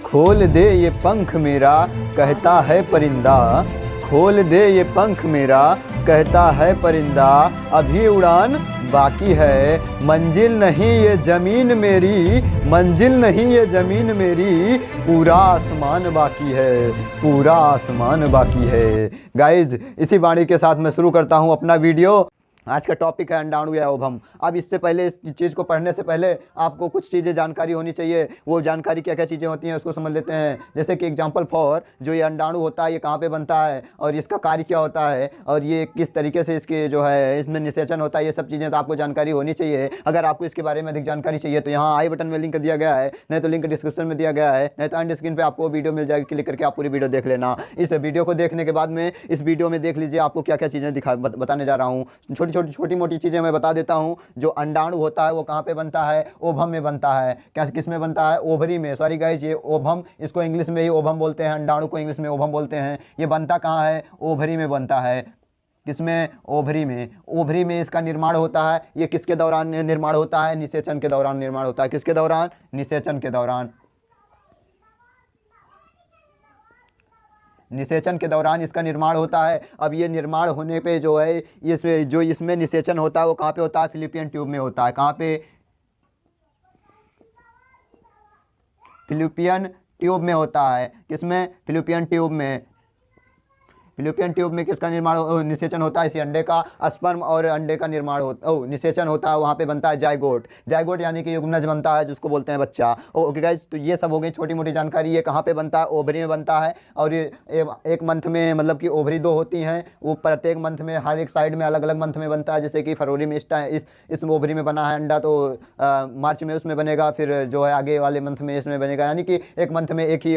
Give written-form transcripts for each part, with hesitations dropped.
खोल दे ये पंख मेरा कहता है परिंदा, खोल दे ये पंख मेरा कहता है परिंदा, अभी उड़ान बाकी है, मंजिल नहीं ये ज़मीन मेरी, मंजिल नहीं ये ज़मीन मेरी, पूरा आसमान बाकी है, पूरा आसमान बाकी है। गाइज, इसी वाणी के साथ मैं शुरू करता हूँ अपना वीडियो। आज का टॉपिक है अंडाणु या ओभम। अब इससे पहले, इस चीज़ को पढ़ने से पहले आपको कुछ चीज़ें जानकारी होनी चाहिए। वो जानकारी क्या क्या चीज़ें होती हैं उसको समझ लेते हैं। जैसे कि एग्जांपल फॉर, जो ये अंडाणु होता है ये कहाँ पे बनता है और इसका कार्य क्या होता है और ये किस तरीके से इसके जो है इसमें निषेचन होता है, ये सब चीज़ें तो आपको जानकारी होनी चाहिए। अगर आपको इसके बारे में अधिक जानकारी चाहिए तो यहाँ आई बटन में लिंक दिया गया है, नहीं तो लिंक डिस्क्रिप्शन में दिया गया है, नहीं तो एंड स्क्रीन पर आपको वीडियो मिल जाएगी, क्लिक करके आप पूरी वीडियो देख लेना। इस वीडियो को देखने के बाद में इस वीडियो में देख लीजिए आपको क्या क्या चीज़ें बताने जा रहा हूँ। छोटी मोटी चीज़ें मैं बता देता हूं। जो अंडाणु होता है वो कहाँ पे बनता है? ओभम में बनता है। क्या किस में बनता है? ओवरी में। सॉरी गाइस, ये ओभम, इसको इंग्लिश में ही ओभम बोलते हैं, अंडाणु को इंग्लिश में ओभम बोलते हैं। ये बनता कहाँ है? ओवरी में बनता है। किसमें? ओवरी में। ओवरी में इसका निर्माण होता है। ये किसके दौरान निर्माण होता है? निषेचन के दौरान निर्माण होता है। किसके दौरान? निषेचन के दौरान। निषेचन के दौरान इसका निर्माण होता है। अब ये निर्माण होने पे जो है इसमें निषेचन होता है वो कहाँ पे होता है? फिलिपियन ट्यूब में होता है। कहाँ पे? फिलिपियन ट्यूब में होता है। किसमें? फिलिपियन ट्यूब में। फिलिपियन ट्यूब में किसका निर्माण निषेचन होता है? इसी अंडे का, स्पर्म और अंडे का निर्माण निषेचन होता है। वहाँ पे बनता है जाइगोट। जाइगोट यानी कि युग्मनज बनता है, जिसको बोलते हैं बच्चा। ओके गाइस, तो ये सब हो गई छोटी मोटी जानकारी। ये कहाँ पे बनता है? ओवरी में बनता है। और ये एक मंथ में, मतलब कि ओवरी 2 होती हैं, वो प्रत्येक मंथ में हर एक साइड में अलग अलग मंथ में बनता है। जैसे कि फरवरी में इस ओवरी में बना है अंडा, तो मार्च में उसमें बनेगा, फिर जो है आगे वाले मंथ में इसमें बनेगा। यानी कि एक मंथ में एक ही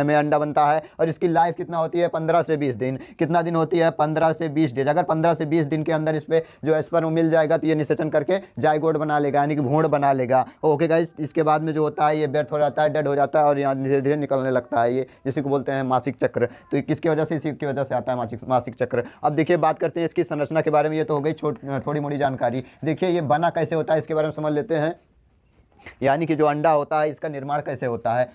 में अंडा बनता है। और इसकी लाइफ कितना होती है? 15 से 20 दिन। कितना दिन होती है? 15 से 20 डेज। अगर 15 से 20 दिन के अंदर इस पे जो स्पर्म मिल जाएगा तो ये निषेचन करके जाइगोट बना लेगा, यानी कि भ्रूण बना लेगा। ओके गाइस, इसके बाद में जो होता है ये व्यर्थ हो जाता है, डेड हो जाता है और यहाँ धीरे धीरे निकलने लगता है। ये जिसे को बोलते हैं मासिक चक्र। तो किसकी वजह से? इसी की वजह से आता है मासिक चक्र। अब देखिए, बात करते हैं इसकी संरचना के बारे में। ये तो हो गई थोड़ी मोड़ी जानकारी। देखिए ये बना कैसे होता है इसके बारे में समझ लेते हैं। यानी कि जो अंडा होता है इसका निर्माण कैसे होता है,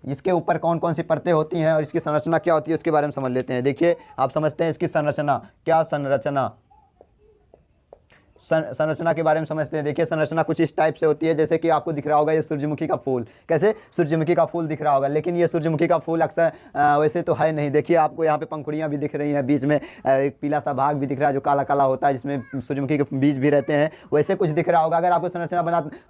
इसके ऊपर कौन कौन सी परतें होती हैं और इसकी संरचना क्या होती है उसके बारे में समझ लेते हैं। देखिए, आप समझते हैं इसकी संरचना। क्या संरचना? संरचना के बारे में समझते हैं। देखिए, संरचना कुछ इस टाइप से होती है, जैसे कि आपको दिख रहा होगा ये सूरजमुखी का फूल। कैसे? सूरजमुखी का फूल दिख रहा होगा, लेकिन ये सूरजमुखी का फूल अक्सर वैसे तो है नहीं। देखिए, आपको यहाँ पे पंखुड़ियाँ भी दिख रही हैं, बीच में एक पीला सा भाग भी दिख रहा है जो काला काला होता है, जिसमें सूरजमुखी के बीज भी रहते हैं। वैसे कुछ दिख रहा होगा। अगर आपको संरचना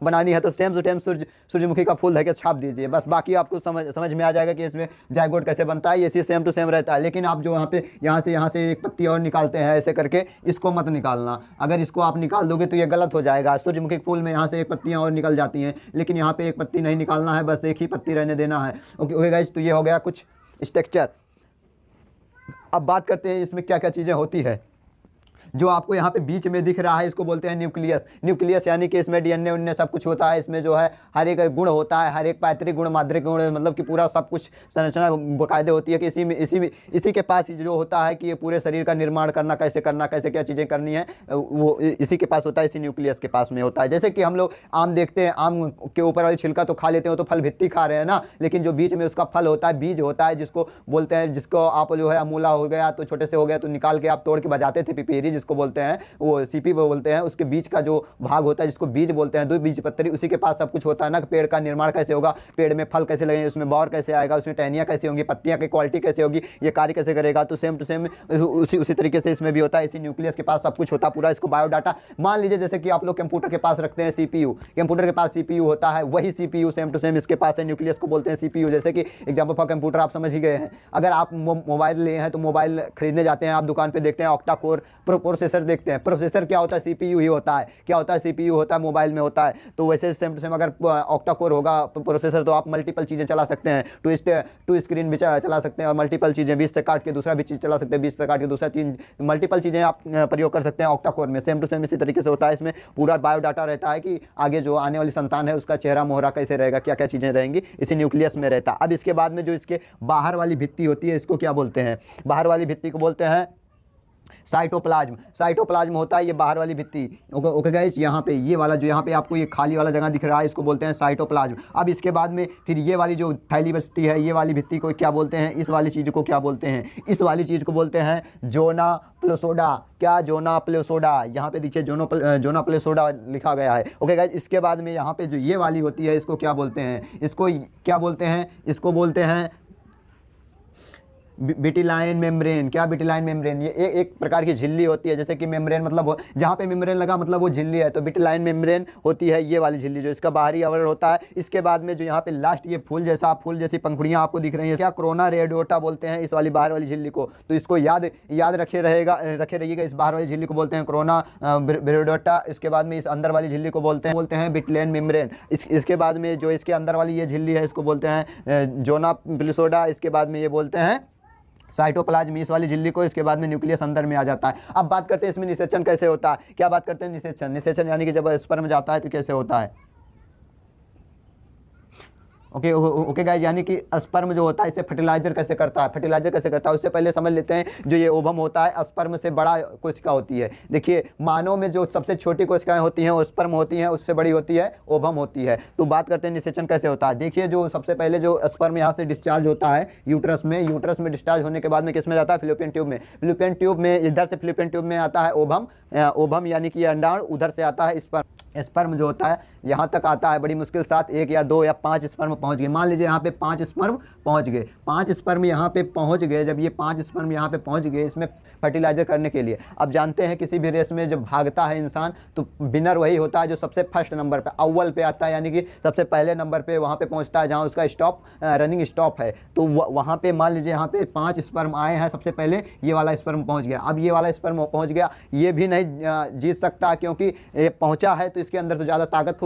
बनानी है तो सेम टू सेम सूरजमुखी का फूल है छाप दीजिए, बस। बाकी आपको समझ में आ जाएगा कि इसमें जाइगोट कैसे बनता है। ये सेम टू सेम रहता है। लेकिन आप जो यहाँ से एक पत्ती और निकालते हैं ऐसे करके, इसको मत निकालना। अगर इसको आप निकाल दोगे तो ये गलत हो जाएगा। सूरजमुखी फूल में यहाँ से एक पत्तियाँ और निकल जाती हैं, लेकिन यहाँ पे एक पत्ती नहीं निकालना है, बस एक ही पत्ती रहने देना है। ओके गाइस, तो ये हो गया कुछ स्ट्रक्चर। अब बात करते हैं इसमें क्या क्या चीज़ें होती है। जो आपको यहाँ पे बीच में दिख रहा है इसको बोलते हैं न्यूक्लियस। न्यूक्लियस यानी कि इसमें डीएनए उन्ने सब कुछ होता है। इसमें जो है हर एक गुण होता है, हर एक पैतृक गुण, माद्रिक गुण, मतलब कि पूरा सब कुछ संरचना बाकायदे होती है कि इसी के पास जो होता है कि ये पूरे शरीर का निर्माण करना कैसे क्या चीज़ें करनी है, वो इसी के पास होता है, इसी न्यूक्लियस के पास में होता है। जैसे कि हम लोग आम देखते हैं, आम के ऊपर वाली छिलका तो खा लेते हो तो फल भित्ती खा रहे हैं ना, लेकिन जो बीच में उसका फल होता है, बीज होता है, जिसको बोलते हैं, जिसको आप जो है अमूला हो गया तो छोटे से हो गया तो निकाल के आप तोड़ के बजाते थे, पिपीरी जिसको बोलते हैं, वो सीपी बोलते हैं। उसके बीच का जो भाग होता है जिसको बीज बोलते हैं, 2 बीजपत्री, उसी के पास सब कुछ होता है ना। पेड़ का निर्माण कैसे होगा, पेड़ में फल कैसे लगेंगे, उसमें बौर कैसे आएगा, उसमें टहनियाँ कैसे होंगी, पत्तियाँ की क्वालिटी कैसे होगी, ये कार्य कैसे करेगा। तो सेम टू सेम उसी तरीके से इसमें भी होता है। इसी न्यूक्लियस के पास सब कुछ होता है, पूरा इसको बायोडाटा। मान लीजिए जैसे कि आप लोग कंप्यूटर के पास रखते हैं सीपीयू, कंप्यूटर के पास सीपीयू होता है, वही सीपीयू सेम टू सेम इसके पास है, न्यूक्लियस को बोलते हैं सीपीयू। जैसे कि एग्जाम्पल फॉर कंप्यूटर आप समझ ही गए हैं। अगर आप मोबाइल लिए हैं तो मोबाइल खरीदने जाते हैं, आप दुकान पर देखते हैं ऑक्टा कोर प्रोसेसर देखते हैं। प्रोसेसर क्या होता है? सीपीयू ही होता है। क्या होता है? सीपीयू होता है, मोबाइल में होता है। तो वैसे सेम टू सेम अगर ऑक्टा कोर होगा प्रोसेसर तो आप मल्टीपल चीज़ें चला सकते हैं, टू स्क्रीन भी चला सकते हैं और मल्टीपल चीज़ें 20 से काट के दूसरा भी चीज़ चला सकते हैं, 20 से काट के दूसरा, 3 मल्टीपल चीज़ें आप प्रयोग कर सकते हैं ऑक्टा कोर में। सेम टू सेम इसी तरीके से होता है। इसमें पूरा बायोडाटा रहता है कि आगे जो आने वाली संतान है उसका चेहरा मोहरा कैसे रहेगा, क्या क्या चीज़ें रहेंगी, इसी न्यूक्लियस में रहता है। अब इसके बाद में जो इसके बाहर वाली भित्ति होती है इसको क्या बोलते हैं? बाहर वाली भित्ति को बोलते हैं साइटोप्लाज्म, साइटोप्लाज्म होता है ये बाहर वाली भित्ति। ओके गाइस, यहाँ पे ये वाला जो यहाँ पे आपको ये खाली वाला जगह दिख रहा है इसको बोलते हैं साइटोप्लाज्म। अब इसके बाद में फिर ये वाली जो थैली बचती है, ये वाली भित्ति को क्या बोलते हैं, इस वाली चीज़ को क्या बोलते हैं, इस वाली चीज़ को बोलते हैं जोना प्लेसोडा। क्या? जोना प्लेसोडा। यहाँ पे देखिए जोना प्लेसोडा लिखा गया है। ओके गाइस, इसके बाद में यहाँ पे जो ये वाली होती है इसको क्या बोलते हैं, इसको क्या बोलते हैं, इसको बोलते हैं बिटिलाइन मेम्ब्रेन। क्या? बिटिलाइन मेम्ब्रेन। ये एक प्रकार की झिल्ली होती है, जैसे कि मेम्ब्रेन मतलब जहाँ पे मेम्ब्रेन लगा मतलब वो झिल्ली है, तो बिटिलाइन मेम्ब्रेन होती है ये वाली झिल्ली जो इसका बाहरी आवरण होता है। इसके बाद में जो यहाँ पे लास्ट ये फूल जैसी पंखुड़ियाँ आपको दिख रही हैं, क्या? कोरोना रेडियोटा बोलते हैं इस वाली बाहर वाली झिल्ली को। तो इसको याद रखे रहिएगा, इस बाहर वाली झिल्ली को बोलते हैं कोरोना रेडियोटा। इसके बाद में इस अंदर वाली झिल्ली को बोलते हैं बिटिलाइन मेम्ब्रेन। इसके बाद में जो इसके अंदर वाली ये झिल्ली है इसको बोलते हैं जोना प्लेसोडा। इसके बाद में ये बोलते हैं साइटोप्लाज्म, इस वाली झिल्ली को। इसके बाद में न्यूक्लियस अंदर में आ जाता है। अब बात करते हैं इसमें निषेचन कैसे होता है। क्या बात करते हैं? निषेचन यानी कि जब स्पर्म जाता है तो कैसे होता है। ओके गाइस, यानी कि स्पर्म जो होता है इसे फर्टिलाइजर कैसे करता है, उससे पहले समझ लेते हैं जो ये ओवम होता है स्पर्म से बड़ा कोशिका होती है। देखिए मानव में जो सबसे छोटी कोशिकाएं होती हैं वो स्पर्म होती हैं, उससे बड़ी होती है ओवम होती है। तो बात करते हैं निषेचन कैसे होता है। देखिए जो सबसे पहले जो स्पर्म यहाँ से डिस्चार्ज होता है यूट्रस में डिस्चार्ज होने के बाद में किस में जाता है, फिलिपियन ट्यूब में। इधर से फिलिपियन ट्यूब में आता है ओवम यानी कि अंडाणु, उधर से आता है स्पर्म जो होता है यहाँ तक आता है बड़ी मुश्किल साथ 1 या 2 या 5 स्पर्म पहुँच गए। मान लीजिए यहाँ पे 5 स्पर्म पहुँच गए, 5 स्पर्म यहाँ पे पहुँच गए। जब ये 5 स्पर्म यहाँ पे पहुँच गए इसमें फर्टिलाइजर करने के लिए, अब जानते हैं किसी भी रेस में जब भागता है इंसान तो विनर वही होता है जो सबसे फर्स्ट नंबर पे अव्वल पे आता है, यानी कि सबसे पहले नंबर पे वहाँ पे पहुँचता है जहाँ उसका रनिंग स्टॉप है। तो वहाँ पे मान लीजिए यहाँ पे 5 स्पर्म आए हैं, सबसे पहले ये वाला स्पर्म पहुँच गया। अब ये वाला स्पर्म पहुँच गया, ये भी नहीं जीत सकता क्योंकि ये पहुँचा है तो इसके अंदर तो ज़्यादा ताकत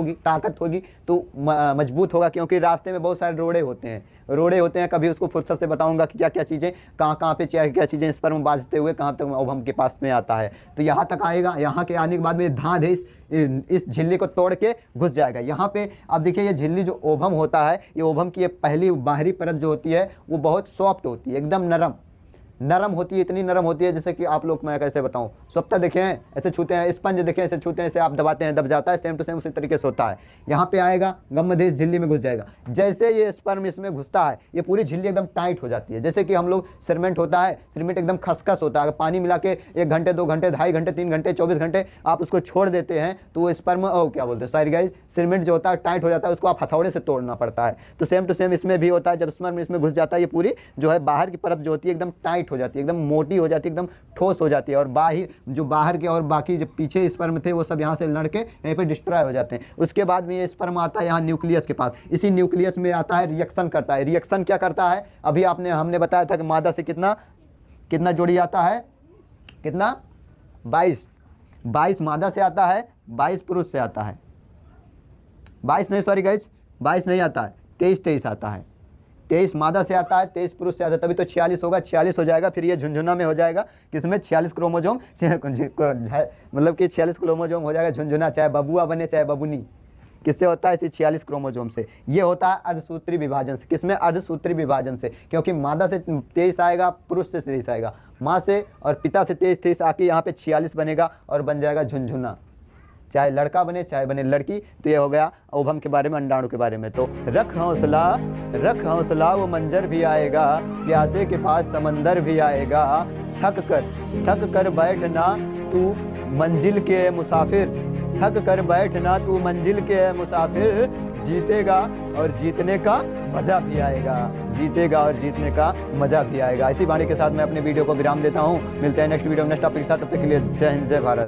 होगी तो मजबूत होगा, क्योंकि रास्ते में बहुत सारे रोड़े होते हैं। कभी उसको फुर्सत से बताऊंगा कि क्या क्या चीज़ें कहाँ पे क्या चीज़ें स्पर्म बाजते हुए कहाँ तक ओवम के पास में आता है। तो यहाँ तक आएगा, यहाँ के आने के बाद में धाध है इस झिल्ली को तोड़ के घुस जाएगा यहाँ पे। अब देखिए ये झिल्ली जो ओवम होता है, ये ओवम की ये पहली बाहरी परत जो होती है वो बहुत सॉफ्ट होती है, एकदम नरम होती है, इतनी नरम होती है जैसे कि आप लोग, मैं कैसे बताऊं, स्वतः देखें ऐसे छूते हैं, स्पंज देखें ऐसे छूते हैं, ऐसे आप दबाते हैं दब जाता है, सेम टू सेम उसी तरीके से होता है। यहाँ पे आएगा गमदेश झिल्ली में घुस जाएगा। जैसे ये स्पर्म इसमें घुसता है ये पूरी झिल्ली एकदम टाइट हो जाती है, जैसे कि हम लोग सीमेंट होता है, सीमेंट एकदम खसखस होता है। अगर पानी मिला के 1 घंटे 2 घंटे 2.5 घंटे 3 घंटे 24 घंटे आप उसको छोड़ देते हैं तो वो स्पर्म क्या बोलते हैं, सॉरी गाइस, सीमेंट जो होता है टाइट हो जाता है, उसको आप हथौड़े से तोड़ना पड़ता है। तो सेम टू सेम इसमें भी होता है, जब स्पर्म इसमें घुस जाता है ये पूरी जो है बाहर की परत जो होती है एकदम टाइट हो जाती है, एकदम मोटी हो जाती है, एकदम ठोस हो जाती है, और बाहर के और बाकी जो पीछे स्पर्म थे वो सब यहाँ से लड़ के यहीं पे डिस्ट्रॉय हो जाते हैं। उसके बाद में ये स्पर्म आता है यहाँ न्यूक्लियस के पास, इसी न्यूक्लियस में आता है, रिएक्शन करता है। रिएक्शन क्या करता है, अभी हमने बताया था कि मादा से कितना जोड़ी आता है, कितना 22 मादा से आता है, 22 पुरुष से आता है। 22 नहीं, सॉरी गाइस, 22 नहीं आता है, 23 आता है। 23 मादा से आता है, 23 पुरुष से आता है, तभी तो 46 होगा, 46 हो जाएगा। फिर ये झुंझुना में हो जाएगा, किसमें 46 क्रोमोजोम मतलब कि 46 क्रोमोजोम हो जाएगा झुंझुना, चाहे बबुआ बने चाहे बबुनी। किससे होता है, इसी 46 क्रोमोजोम से। ये होता है अर्धसूत्री विभाजन से। किसमें, अर्धसूत्री विभाजन से, क्योंकि मादा से 23 आएगा, पुरुष से 23 आएगा, माँ से और पिता से 23 आके यहाँ पे 46 बनेगा और बन जाएगा झुंझुना, चाहे लड़का बने चाहे बने लड़की। तो ये हो गया ओवम के बारे में, अंडाणु के बारे में। तो रख हौसला वो मंजर भी आएगा, प्यासे के पास समंदर भी आएगा। थक कर बैठना तू मंजिल के मुसाफिर, थक कर बैठना तू मंजिल के मुसाफिर। जीतेगा और जीतने का मजा भी आएगा, जीतेगा और जीतने का मजा भी आएगा। इसी वाणी के साथ मैं अपने वीडियो को विराम देता हूँ। मिलते हैं नेक्स्ट वीडियो में नेक्स्ट टॉपिक के साथ, तब तक के लिए जय हिंद, जय भारत।